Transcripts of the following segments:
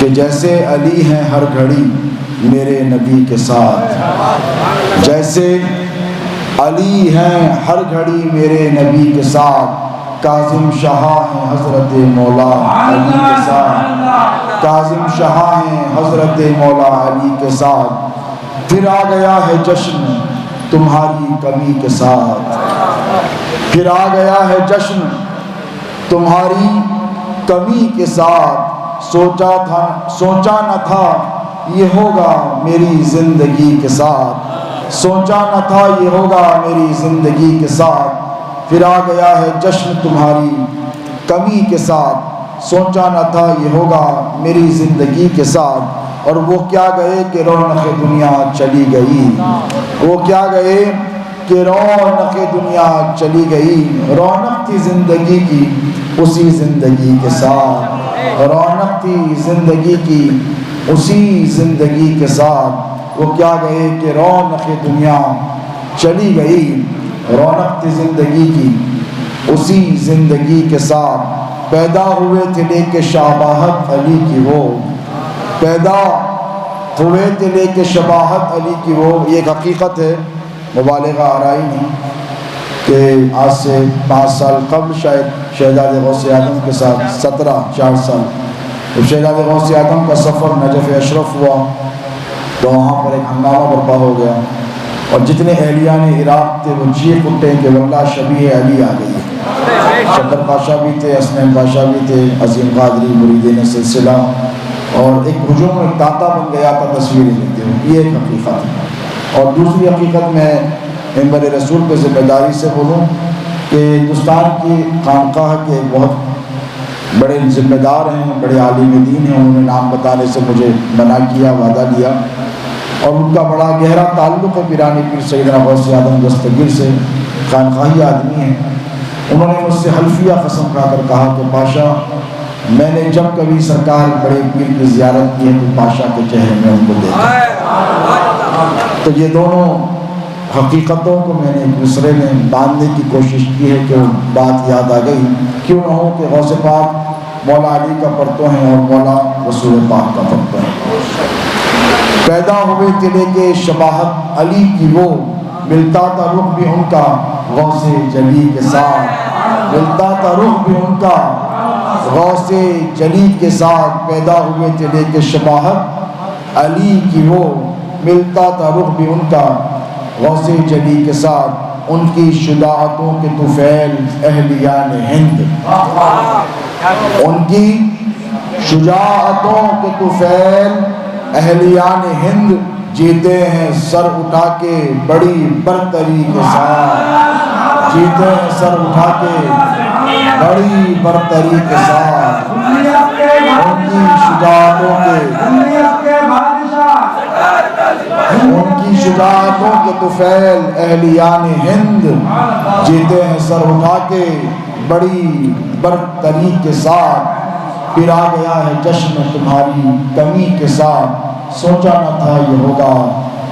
کہ جیسے علی ہیں ہر گھڑی میرے نبی کے ساتھ، جیسے علی ہیں ہر گھڑی میرے نبی کے ساتھ، کاظم شاہ ہیں حضرت مولا علی کے ساتھ، کاظم شاہ ہیں حضرت مولا علی کے ساتھ، پھر آ گیا ہے جشن تمہاری کمی کے ساتھ، پھر آ گیا ہے جشن تمہاری کمی کے ساتھ، سوچا نہ تھا یہ ہوگا میری زندگی کے ساتھ، سوچا نہ تھا یہ ہوگا میری زندگی کے ساتھ، پھر آ گیا ہے جشن تمہاری کمی کے ساتھ، سوچا نہ تھا یہ ہوگا میری زندگی کے ساتھ، اور وہ کیا گئے کہ رونق دنیا چلی گئی، وہ کیا گئے کہ رونق دنیا چلی گئی، رونق تھی زندگی کی اسی زندگی کے ساتھ، رونق تھی زندگی کی اسی زندگی کے ساتھ، وہ کیا گئے کہ رونق دنیا چلی گئی، رونق تھی زندگی کی اسی زندگی کے ساتھ، پیدا ہوئے تھے لے کے شباہت علی کی وہ، پیدا ہوئے تھے لے کے شباہت علی کی وہ، یہ ایک حقیقت ہے، مبالغہ آرائی نہیں، کہ آج سے 5 سال قبل شاید شہزادے غوث اعظم کے ساتھ 4 سال تو شہزادے غوث اعظم کا سفر نجف اشرف ہوا تو وہاں پر ایک ہنگامہ برپا ہو گیا، اور جتنے اہلیان عراق تھے وہ چیخ اٹھے کہ واللہ شبیہ علی آ گئی ہے، شکر پاشا بھی تھے، حسنین پاشا بھی تھے، عظیم قادری مریدین سلسلہ، اور ایک ہجوم ایک تانتا بن گیا تھا تصویریں لیتے ہوئے، یہ ایک حقیقت ہے۔ اور دوسری حقیقت میں منبر رسول پہ ذمہ داری سے بولوں کہ ہندوستان کی خانقاہ کے بہت بڑے ذمہ دار ہیں، بڑے عالم دین ہیں، انہوں نے نام بتانے سے مجھے منع کیا، وعدہ دیا، اور ان کا بڑا گہرا تعلق ہے پیرانی پیر سیدنا غوث اعظم دستگیر سے، خانقاہی آدمی ہیں۔ انہوں نے مجھ سے حلفیہ قسم کھا کر کہا کہ پاشا میں نے جب کبھی سرکار بڑے پیر کی زیارت کی ہے تو پاشا کے چہرے میں ان کو دیکھا، تو یہ دونوں حقیقتوں کو میں نے ایک دوسرے میں باندھنے کی کوشش کی ہے کہ وہ بات یاد آ گئی، کیوں نہ ہو کہ غوث پاک مولا علی کا پرتو ہیں اور مولا رسول پاک کا پرتو ہیں۔ پیدا ہوئے تھے لے کے شباہت علی کی وہ، ملتا تھا رخ بھی ان کا غوث جلی کے ساتھ، ملتا تھا رخ بھی ان کا غوث جلی کے ساتھ، پیدا ہوئے تھے لے کے شباہت علی کی وہ، ملتا تھا رخ بھی ان کا غوث جلی کے ساتھ، ان کی شجاعتوں کے طفیل اہلیان ہند، ان کی شجاعتوں کے طفیل اہلیان ہند، جیتے ہیں سر اٹھا کے بڑی برتری کے ساتھ، جیتے ہیں سر اٹھا کے بڑی برتری کے ساتھ، ان کی شجاعتوں کے طفیل اہلیان ہند، جیتے ہیں سر اٹھا کے بڑی برتری کے ساتھ، پھر آ گیا ہے جشن تمہاری کمی کے ساتھ، سوچا نہ تھا یہ ہوگا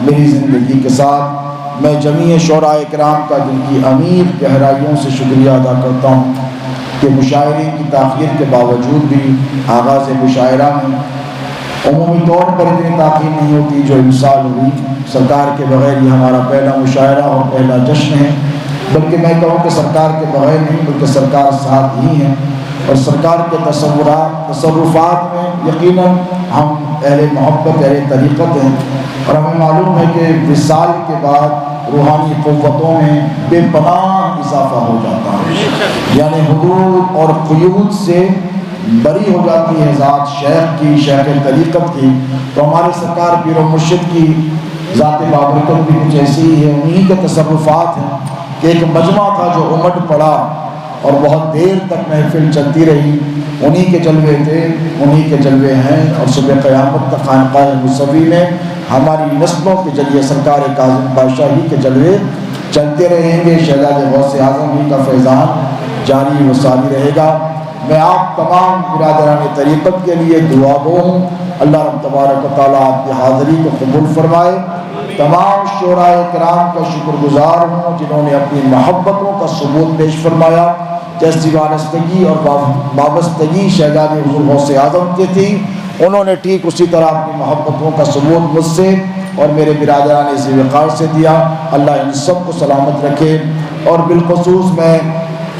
میری زندگی کے ساتھ۔ میں جمیع شعراء کرام کا جن کی امیر گہرائیوں سے شکریہ ادا کرتا ہوں کہ مشاعرے کی تاخیر کے باوجود بھی آغاز مشاعرہ میں عمومی طور پر اتنی تاخیر نہیں ہوتی جو امسال ہوئی، سرکار کے بغیر یہ ہمارا پہلا مشاعرہ اور پہلا جشن ہے، بلکہ میں کہوں کہ سرکار کے بغیر نہیں بلکہ سرکار ساتھ ہی ہیں، اور سرکار کے تصرفات میں یقیناً ہم اہل محبت اہل طریقت ہیں، اور ہمیں معلوم ہے کہ وصال کے بعد روحانی قوتوں میں بے پناہ اضافہ ہو جاتا ہے، یعنی حدود اور قیود سے بری ہو جاتی ہے ذات شیخ کی، شیخ طریقت کی۔ تو ہمارے سرکار پیر و مرشد کی ذات بابرکت بھی کچھ ایسی ہی ہے، انہی کے تصرفات ہیں کہ ایک مجمع تھا جو امٹ پڑا اور بہت دیر تک محفل چلتی رہی، انہی کے جلوے تھے، انہی کے جلوے ہیں، اور صبح قیامت تک خانقاہ مصوی میں ہماری نسلوں کے ذریعے سرکار کاظم بادشاہ ہی کے جلوے چلتے رہیں گے، شہزادے غوث اعظم ہی کا فیضان جاری و ساری رہے گا۔ میں آپ تمام برادران طریقت کے لیے دعا گو ہوں، اللہ رب تبارک و تعالیٰ آپ کی حاضری کو قبول فرمائے۔ تمام شعراء کرام کا شکر گزار ہوں جنہوں نے اپنی محبتوں کا ثبوت پیش فرمایا، جیسی وابستگی اور وابستگی شہزادے حضور غوث اعظم کی تھی، انہوں نے ٹھیک اسی طرح اپنی محبتوں کا ثبوت مجھ سے اور میرے برادران ذی وقار سے دیا۔ اللہ ان سب کو سلامت رکھے۔ اور بالخصوص میں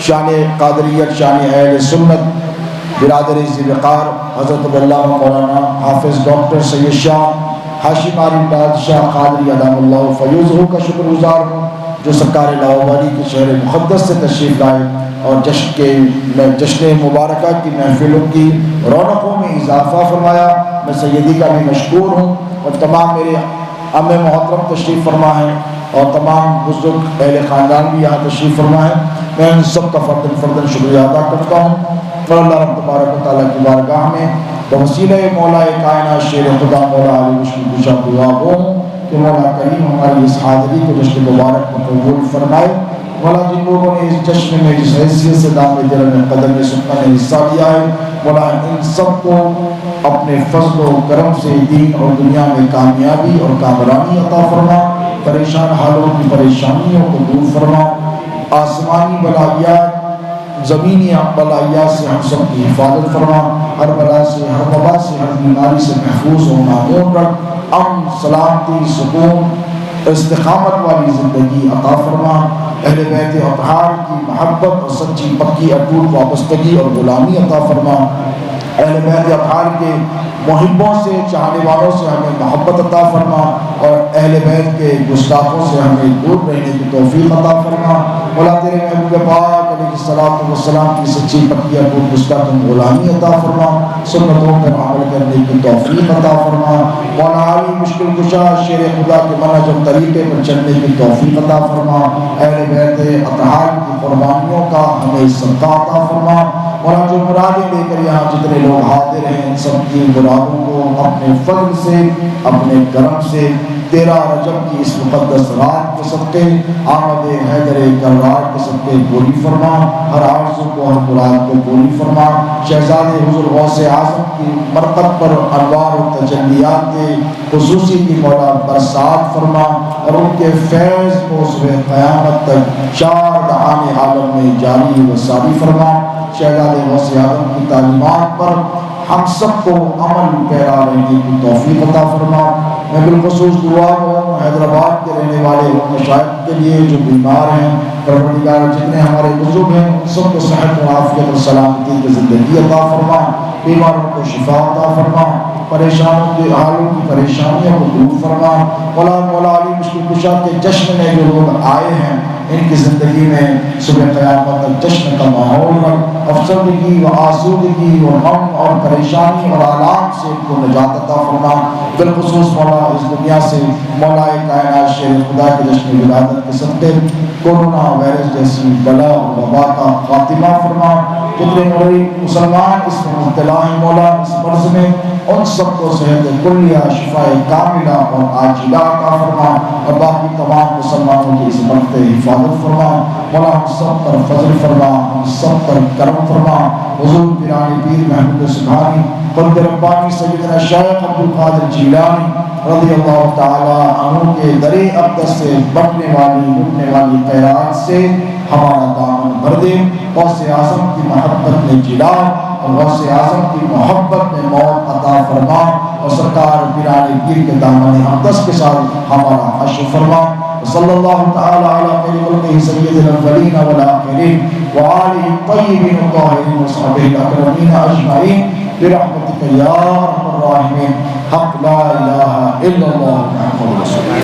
شان قادریت، شان اہل سنت برادر ذی وقار حضرت اللہ مولانا حافظ ڈاکٹر سید شاہ ہاشم علی بادشاہ قادری ادام اللہ فیوزہ کا شکر گزار ہوں، جو سرکار لاہوری کے شہر مقدس سے تشریف لائے اور جشن مبارکہ کی محفلوں کی رونقوں میں اضافہ فرمایا۔ میں سیدی کا بھی مشکور ہوں، اور تمام میرے ام محترم تشریف فرما ہیں اور تمام بزرگ اہل خاندان بھی یہاں تشریف فرما ہے۔ میں ان سب کا فرداً شکریہ ادا کرتا ہوں، اور اللہ رب تبارک و تعالیٰ کی بارگاہ میں بوسیلہ مولا کائنات شیر خدا مولا علی مشکل کشا دعا ہوں کہ مولا کریم ہماری اس حاضری کو جشن مبارک میں قبول فرمائے۔ مولا جن لوگوں نے اس جشن میں جس حیثیت سے دام دل میں قدم سنت نے حصہ لیا ہے، مولا ان سب کو اپنے فضل و کرم سے دین اور دنیا میں کامیابی اور کامرانی عطا فرما، پریشان حالوں کی پریشانیوں کو دور فرما، آسمانی بلائیات زمینی بلائیات سے ہم سب کی حفاظت فرما، ہر بلا سے، ہر وبا سے، ہر بیماری سے محفوظ و معمون رکھ، امن، سلامتی، سکون، استقامت والی زندگی عطا فرما، اہل بیت اطہار کی محبت اور سچی پکی اٹوٹ وابستگی اور غلامی عطا فرما، اہل بیت اطہار کے محبوں سے، چاہنے والوں سے ہمیں محبت عطا فرما، اور اہل بیت کے گستاخوں سے ہمیں دور رہنے کی توفیق عطا فرما۔ مولا تیرے محبوب پاک علیہ الصلوۃ والسلام کی سچی پکی اٹوٹ مستقیم غلامی عطا فرما، سنتوں پر عمل کرنے کی توفیق عطا فرما، مولا علی مشکل کشا شیر خدا کے منہج اور طریقے پر چلنے کی توفیق عطا فرما، اہل بیت اطہار کی قربانیوں کا ہمیں صدقہ عطا فرما۔ مولا جو مرادیں لے کر یہاں جتنے لوگ حاضر ہیں، ان سب کی مرادوں کو اپنے فضل سے، اپنے کرم سے، 13 رجب کی اس مقدس رات کے صدقے، آمد حیدر کرار کے صدقے پوری فرما، ہر آرزو کو، ہر مراد کو پوری فرما، شہزادے حضور غوث اعظم کی مرقد پر انوار و تجلیات کے خصوصی کی مولا برسات فرما، اور ان کے فیض کو صبح قیامت تک 4 دہان عالم میں جاری و ساری فرما۔ شہزادے غوث اعظم کی تعلیمات پر ہم سب کو عمل پیرا رہنے کی توفیق عطا فرما۔ میں بالخصوص دعا ہوں حیدرآباد کے رہنے والے مشائخ کے لیے جو بیمار ہیں، پروردگار جتنے ہمارے بزرگ ہیں ان سب کو صحت و عافیت اور سلامتی کی زندگی عطا فرما، بیماروں کو شفا عطا فرما، پریشانوں کے حالوں کی پریشانیوں کو دور فرما۔ مولا علی مشکل کشا کے جشن میں جو لوگ آئے ہیں ان کی زندگی میں صبح قیامت تک جشن کا ماحول رکھ، افسردگی و آسودگی و غم اور پریشانی اور آلام سے ان کو نجات عطا فرما۔ بالخصوص مولا اس دنیا سے مولا کائنات شیر خدا کے جشن ولادت کے صدقے کورونا وائرس جیسی بلا و وبا کا خاتمہ فرما۔ جتنے مسلمان اس میں مبتلا ہیں مولا اس مرض میں، ان سب کو صحت کلیہ، شفا کاملہ اور عاجلہ عطا فرما، اور باقی تمام مسلمانوں کی اس مرض سے حفاظت فرما۔ مولا ہم سب پر فضل فرما، ہم سب پر کرم فرما۔ حضور پیران پیر محمود سبحانی قرب ربانی سیدنا شیخ عبدالقادر جیلانی رضی اللہ تعالی عنہ کے در اقدس سے بڑھنے والی لٹنے والی خیرات سے ہمارا دامن بھر دے۔ غوث اعظم کی محبت میں جلا اور غوث اعظم کی محبت میں موت عطا فرما، اور سرکار پیران پیر کے دامن اقدس کے ساتھ ہمارا حشر فرما۔ صلی اللہ تعالی علی خیر خلقہ سید الاولین والآخرین وآلہ الطیبین الطاہرین وصحبہ الاکرمین اجمعین برحمتک یا ارحم الراحمین۔ حق لا الہ الا اللہ محمد رسول اللہ۔